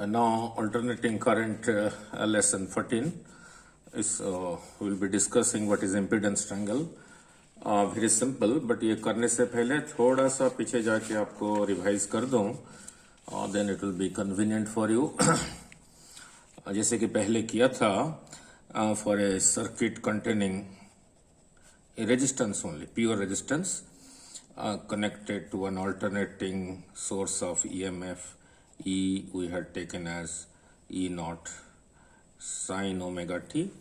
Now alternating current lesson 14 is we'll be discussing what is impedance triangle. Very simple, but ये करने से पहले थोड़ा सा पीछे जाके आपको रिवाइज कर दूं, then it will be convenient for you. जैसे कि पहले किया था, for a circuit containing a resistance only, pure resistance connected to an alternating source of EMF. E we had taken as E naught sine omega t,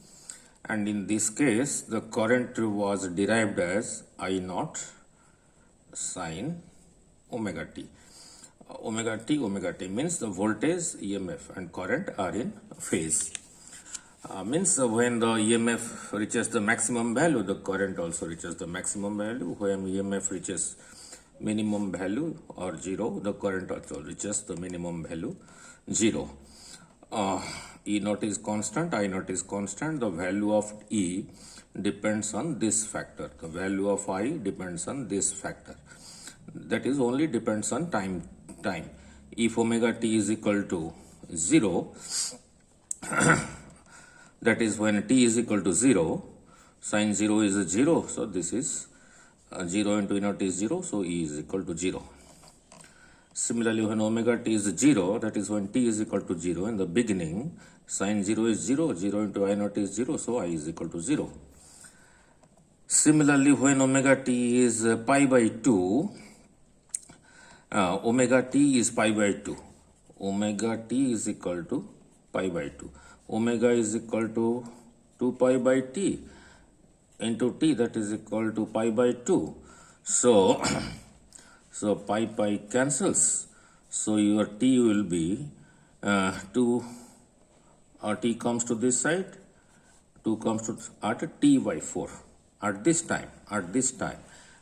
and in this case the current was derived as I naught sine omega t. Omega t means the voltage, EMF and current are in phase. Means when the EMF reaches the maximum value, the current also reaches the maximum value. When EMF reaches minimum value or 0, the current also reaches the minimum value 0. E naught is constant, I naught is constant. The value of E depends on this factor. The value of I depends on this factor. That is only depends on time. If omega t is equal to 0, that is when t is equal to 0, sine 0 is a 0, so this is 0 into E naught is 0, so E is equal to 0. Similarly, when omega t is 0, that is when t is equal to 0, in the beginning, sine 0 is 0, 0 into I naught is 0, so I is equal to 0. Similarly, when omega t is pi by 2, omega t is pi by 2. Omega t is equal to pi by 2. Omega is equal to 2 pi by t into t, that is equal to pi by 2. So, so pi cancels. So your t will be 2, t comes to this side, 2 comes to at t by 4 at this time.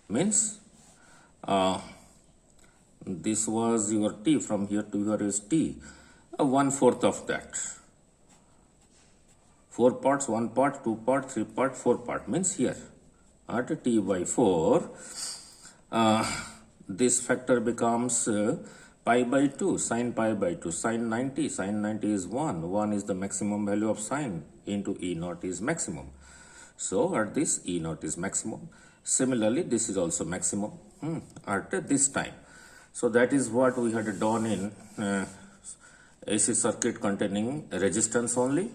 Means this was your t, from here to here is t, 1/4 of that. 4 parts, 1 part, 2 part, 3 part, 4 part, means here at t by 4, this factor becomes pi by 2, sine pi by 2, sine 90 is 1 is the maximum value of sine into E naught is maximum. So at this E naught is maximum. Similarly, this is also maximum at this time. So that is what we had done in AC circuit containing resistance only.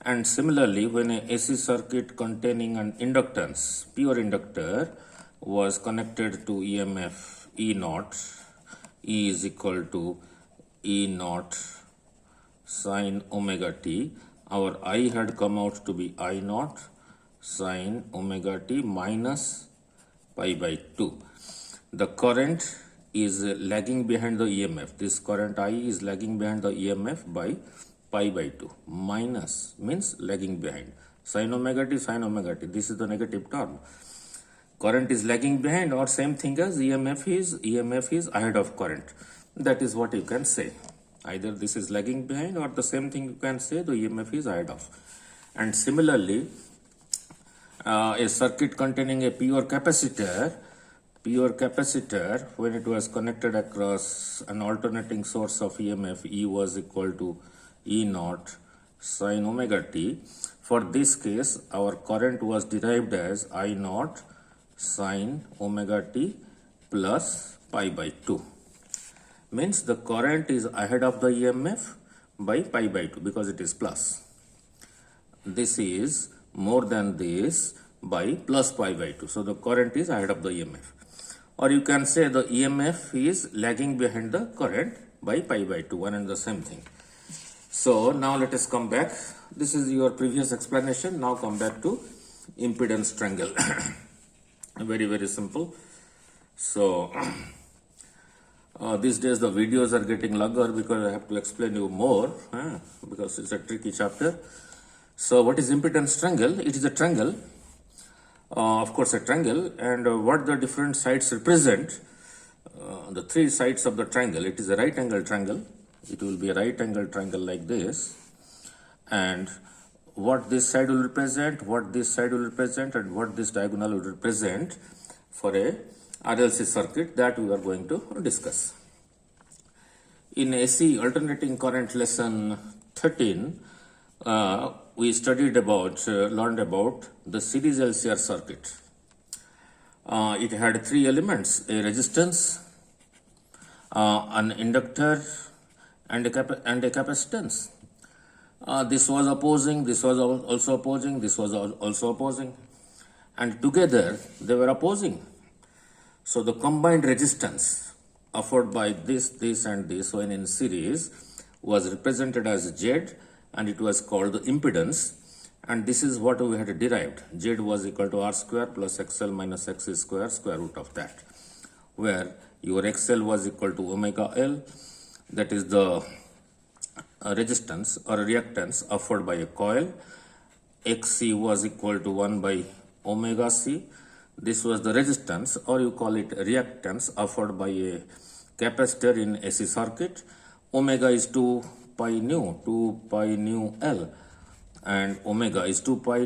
And similarly, when a AC circuit containing an inductance, pure inductor, was connected to EMF E naught, E is equal to E naught sine omega t. Our I had come out to be I naught sine omega t minus pi by 2. The current is lagging behind the EMF. This current I is lagging behind the EMF by pi by 2. Minus means lagging behind. Sine omega t, this is the negative term. Current is lagging behind, or same thing as EMF is ahead of current. That is what you can say. Either this is lagging behind, or the same thing you can say the EMF is ahead of. And similarly, a circuit containing a pure capacitor, when it was connected across an alternating source of EMF, E was equal to E naught sine omega t. For this case, our current was derived as I naught sine omega t plus pi by 2. Means the current is ahead of the EMF by pi by 2 because it is plus. This is more than this by plus pi by 2. So the current is ahead of the EMF. Or you can say the EMF is lagging behind the current by pi by 2, one and the same thing. So now let us come back. This is your previous explanation. Now come back to impedance triangle. Very simple. So these days the videos are getting longer because I have to explain you more because it's a tricky chapter. So what is impedance triangle? It is a triangle, of course a triangle, and what the different sides represent, the 3 sides of the triangle. It is a right angle triangle. It will be a right angle triangle like this, and what this side will represent, what this side will represent, and what this diagonal will represent for a RLC circuit, that we are going to discuss. In AC alternating current lesson 13, we learned about the series LCR circuit. It had three elements: a resistance, an inductor, and a capacitance. This was opposing, this was also opposing, this was also opposing, and together they were opposing. So the combined resistance offered by this, and this when in series was represented as Z, and it was called the impedance. And this is what we had derived. Z was equal to R square plus XL minus XC square, square root of that, where your XL was equal to omega L, that is the resistance or reactance offered by a coil. XC was equal to 1 by omega C. This was the resistance, or you call it reactance, offered by a capacitor in AC circuit. Omega is 2 pi nu L, and omega is 2 pi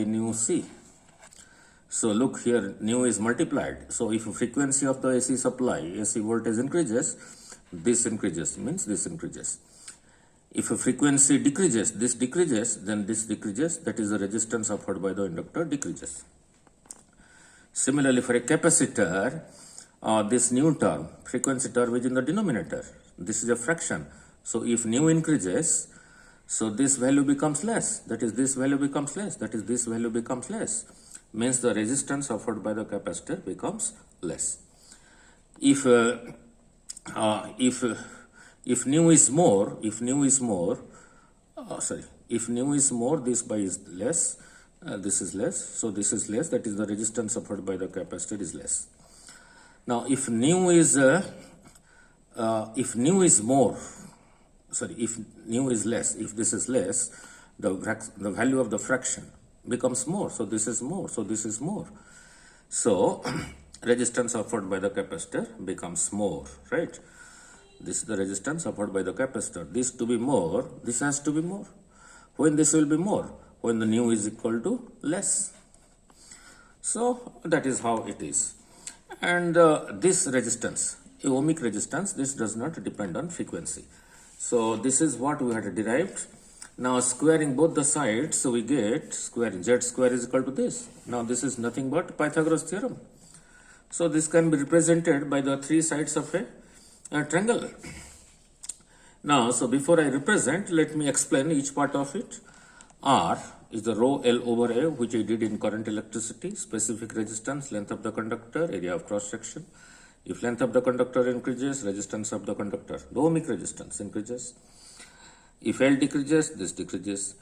nu C. So look here, nu is multiplied. So if frequency of the AC supply, AC voltage increases, this increases, means this increases. If a frequency decreases, this decreases, then this decreases, that is the resistance offered by the inductor decreases. Similarly, for a capacitor, this nu term, frequency term is in the denominator. This is a fraction. So if nu increases, so this value becomes less, that is this value becomes less, that is this value becomes less, means the resistance offered by the capacitor becomes less. If nu is more, this by is less, this is less, so this is less, that is the resistance offered by the capacitor is less. Now if nu is less, if this is less, the value of the fraction becomes more, so this is more, so this is more. So resistance offered by the capacitor becomes more, right? This is the resistance offered by the capacitor. This to be more, this has to be more. When this will be more? When the nu is equal to less. So that is how it is. And this resistance, ohmic resistance, this does not depend on frequency. So this is what we had derived. Now squaring both the sides, so we get squaring Z square is equal to this. Now this is nothing but Pythagoras theorem. So this can be represented by the three sides of a triangle. Now, so before I represent, let me explain each part of it. R is the rho L over A, which I did in current electricity, specific resistance, length of the conductor, area of cross section. If length of the conductor increases, resistance of the conductor, the ohmic resistance increases. If L decreases, this decreases.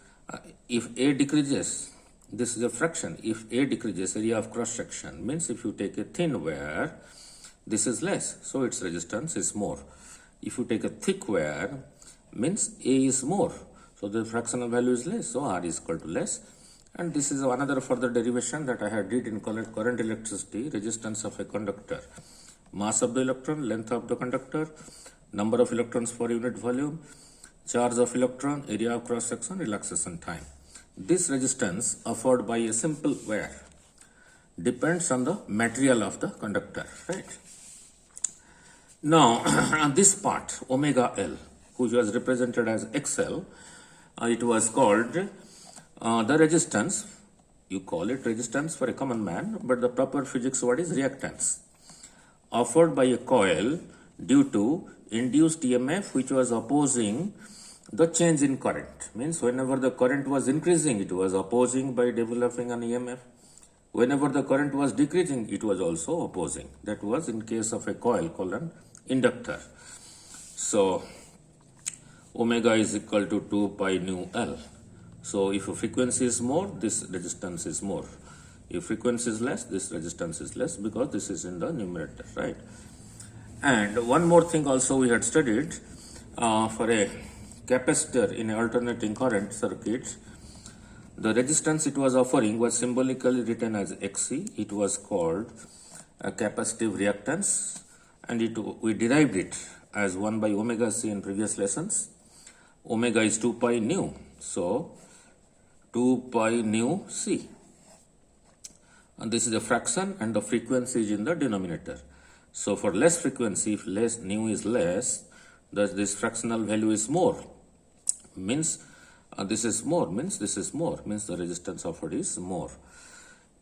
If A decreases, this is a fraction. If A decreases, area of cross section, means if you take a thin wire, this is less, so its resistance is more. If you take a thick wire, means A is more, so the fractional value is less, so R is equal to less. And this is another further derivation that I had did in current electricity, resistance of a conductor, mass of the electron, length of the conductor, number of electrons per unit volume, charge of electron, area of cross section, relaxation time. This resistance offered by a simple wire depends on the material of the conductor, right? Now this part, omega L, which was represented as XL, it was called the resistance. You call it resistance for a common man, but the proper physics word is reactance, offered by a coil due to induced EMF, which was opposing the change in current. Means whenever the current was increasing, it was opposing by developing an EMF. Whenever the current was decreasing, it was also opposing. That was in case of a coil called an inductor. So omega is equal to 2 pi nu L. So if a frequency is more, this resistance is more. If frequency is less, this resistance is less, because this is in the numerator, right? And one more thing also we had studied, for a capacitor in an alternating current circuit, the resistance it was offering was symbolically written as Xc. It was called a capacitive reactance, and we derived it as 1 by omega C in previous lessons. Omega is 2 pi nu, so 2 pi nu C. And this is a fraction, and the frequency is in the denominator. So for less frequency, if less nu is less, this fractional value is more, means this is more, means this is more, means the resistance offered is more.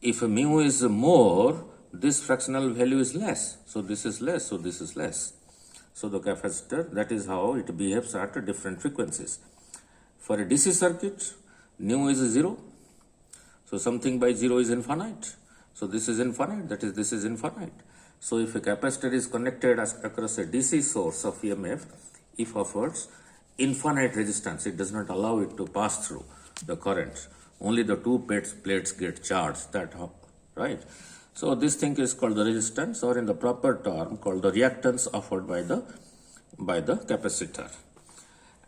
If mu is more, this fractional value is less, so this is less, so this is less. So the capacitor, that is how it behaves at different frequencies. For a DC circuit, nu is 0, so something by 0 is infinite. So this is infinite, that is this is infinite. So if a capacitor is connected across a DC source of EMF, if affords infinite resistance, it does not allow it to pass through the current. Only the two plates get charged, right? So this thing is called the resistance, or in the proper term called the reactance offered by the capacitor.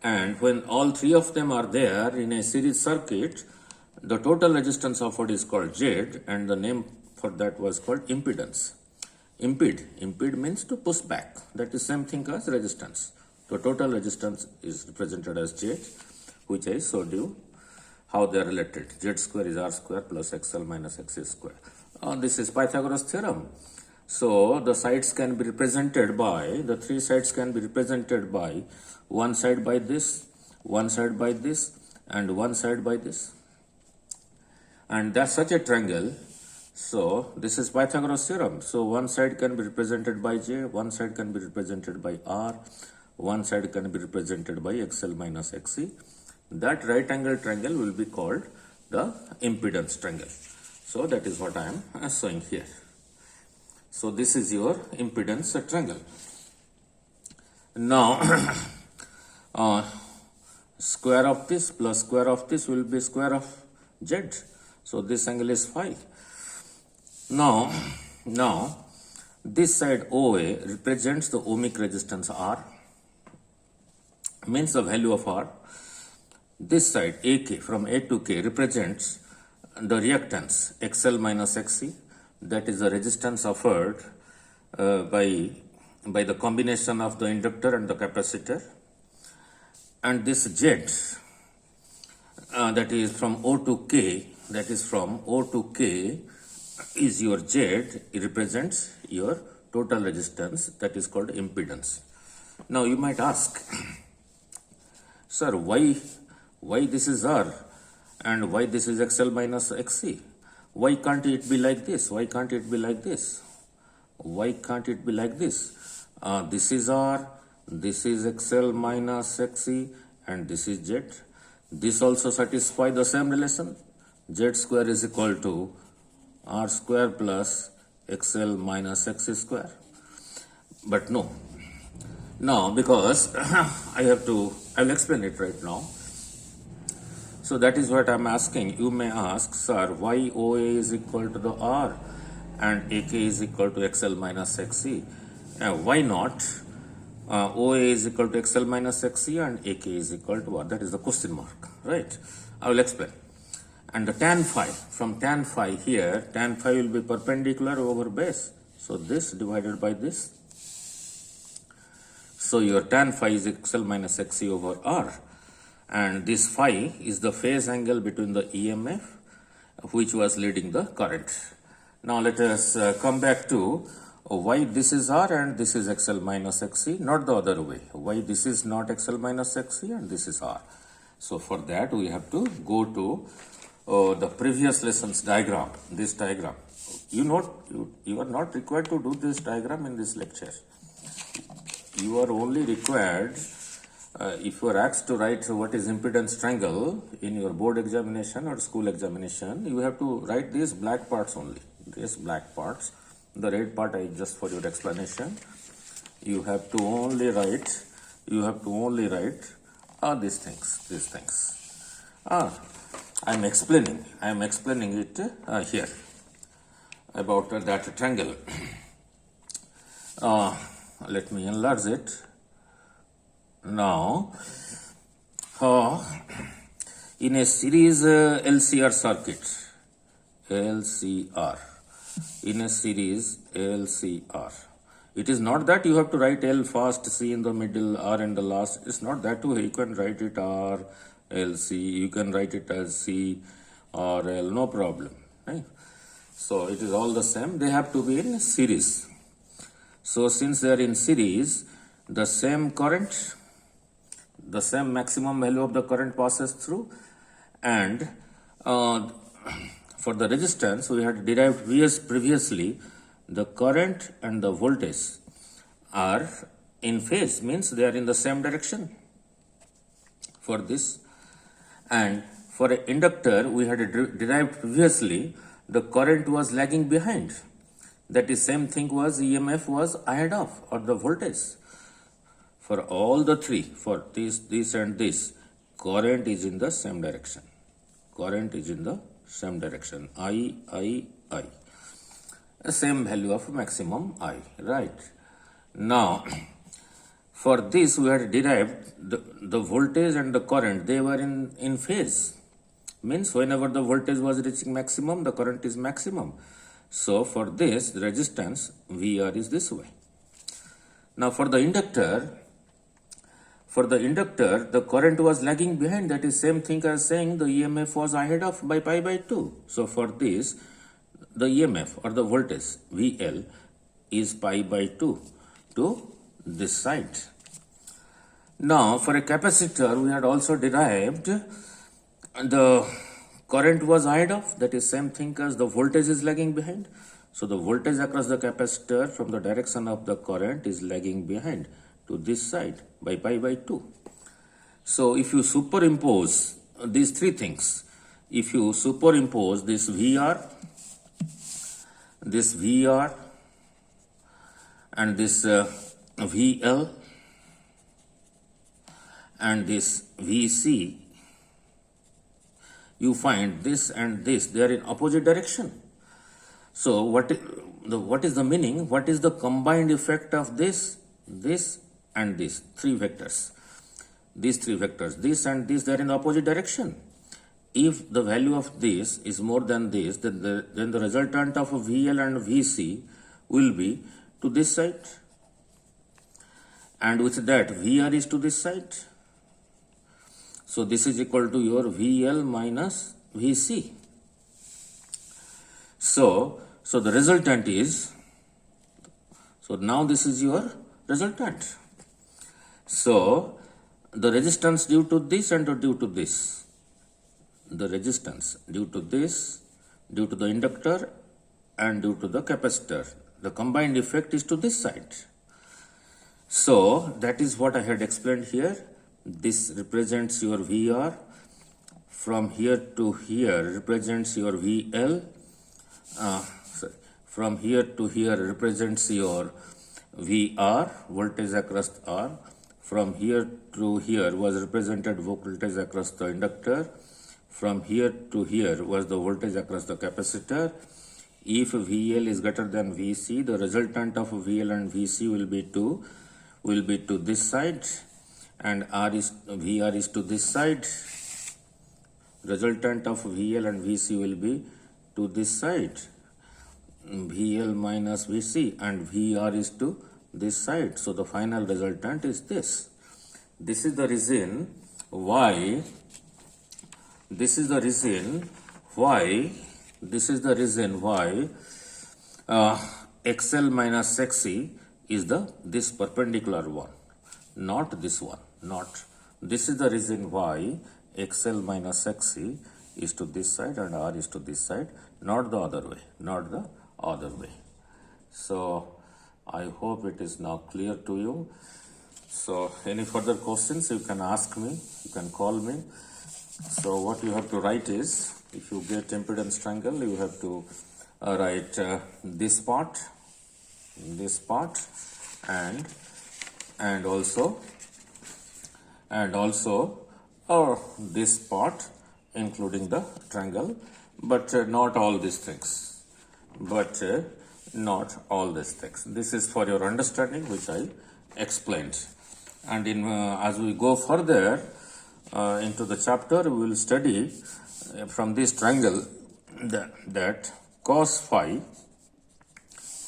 And when all three of them are there in a series circuit, the total resistance offered is called Z, and the name for that was called impedance. Impede means to push back. That is same thing as resistance. The total resistance is represented as Z, which I showed you how they are related. Z square is R square plus XL minus XC square. This is Pythagoras theorem. So the sides can be represented by, the three sides can be represented by one side by this, one side by this, and one side by this. And that's such a triangle. So this is Pythagoras theorem. So one side can be represented by J, one side can be represented by R, one side can be represented by XL minus XC. That right angle triangle will be called the impedance triangle. So that is what I am showing here. So this is your impedance triangle. Now square of this plus square of this will be square of Z. So this angle is phi. Now this side OA represents the ohmic resistance R, means the value of R. This side AK, from A to K, represents the reactance XL minus XC, that is the resistance offered by the combination of the inductor and the capacitor. And this Z, that is from O to K, is your Z. It represents your total resistance, that is called impedance. Now you might ask, sir, why this is R and why this is XL minus XC? Why can't it be like this? Why can't it be like this? Why can't it be like this? This is R, this is XL minus XC, and this is Z. This also satisfies the same relation. Z square is equal to R square plus XL minus XC square. But no. Now, because I will explain it right now. So that is what I am asking. You may ask, sir, why OA is equal to the R and AK is equal to XL minus XC? Why not OA is equal to XL minus XC and AK is equal to R? That is the question mark, right? I will explain. And the tan phi, from tan phi here, tan phi will be perpendicular over base. So this divided by this. So your tan phi is XL minus XC over R. And this phi is the phase angle between the EMF which was leading the current. Now let us come back to why this is R and this is XL minus XC, not the other way. Why this is not XL minus XC and this is R. So for that we have to go to the previous lessons diagram, this diagram. You are not required to do this diagram in this lecture. You are only required, if you are asked to write what is impedance triangle in your board examination or school examination, you have to write these black parts only, these black parts. The red part I just for your explanation. You have to only write these things. I am explaining it here about that triangle. Let me enlarge it. Now, in a series LCR circuit, it is not that you have to write L first, C in the middle, R in the last. It's not that way. You can write it R, L, C. You can write it as C or L, no problem. Right? So it is all the same. They have to be in series. So since they are in series, the same current, the same maximum value of the current passes through, and for the resistance we had derived previously. The current and the voltage are in phase, means they are in the same direction for this. And for an inductor we had derived previously, the current was lagging behind. That is same thing was EMF was ahead of, or the voltage. For all the three, for this and this, current is in the same direction. Current is in the same direction. I. A same value of maximum I, right? Now, for this we had derived the voltage and the current, they were in phase. Means whenever the voltage was reaching maximum, the current is maximum. So for this, the resistance VR is this way. Now for the inductor, the current was lagging behind. That is same thing as saying the EMF was ahead of by pi by 2. So for this, the EMF or the voltage VL is pi by 2 to this side. Now for a capacitor, we had also derived the current was ahead of, that is same thing as the voltage is lagging behind. So the voltage across the capacitor from the direction of the current is lagging behind to this side by pi by 2. So if you superimpose these three things, if you superimpose this VR and this VL and this VC, you find this and this, they are in opposite direction. So what is the meaning? What is the combined effect of this and this? Three vectors. These three vectors, this and this, they are in opposite direction. If the value of this is more than this, then the resultant of VL and VC will be to this side. And with that, VR is to this side. So this is equal to your VL minus VC. So the resultant is, so now this is your resultant. So the resistance due to this and due to this, the resistance due to this, due to the inductor and due to the capacitor, the combined effect is to this side. So that is what I had explained here. This represents your VR. From here to here represents your VL. From here to here represents your VR, voltage across R. From here to here was represented voltage across the inductor. From here to here was the voltage across the capacitor. If VL is greater than VC, the resultant of VL and VC will be to this side, and VR is to this side. Resultant of VL and VC will be to this side, VL minus VC, and VR is to this side. So the final resultant is this. This is the reason why XL minus XC is this perpendicular one, not this one, not. This is the reason why XL minus XC is to this side and R is to this side, not the other way, So I hope it is now clear to you. So any further questions you can ask me, you can call me. So what you have to write is, if you get impedance triangle, you have to write this part, and also this part, including the triangle, but not all these things. This is for your understanding, which I explained. And as we go further into the chapter, we will study from this triangle that cos phi,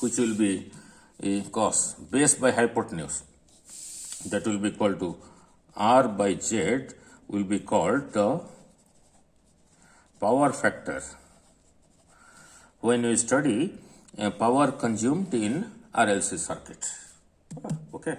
which will be a cos base by hypotenuse, that will be equal to R by Z, will be called the power factor when you study power consumed in RLC circuit. Okay.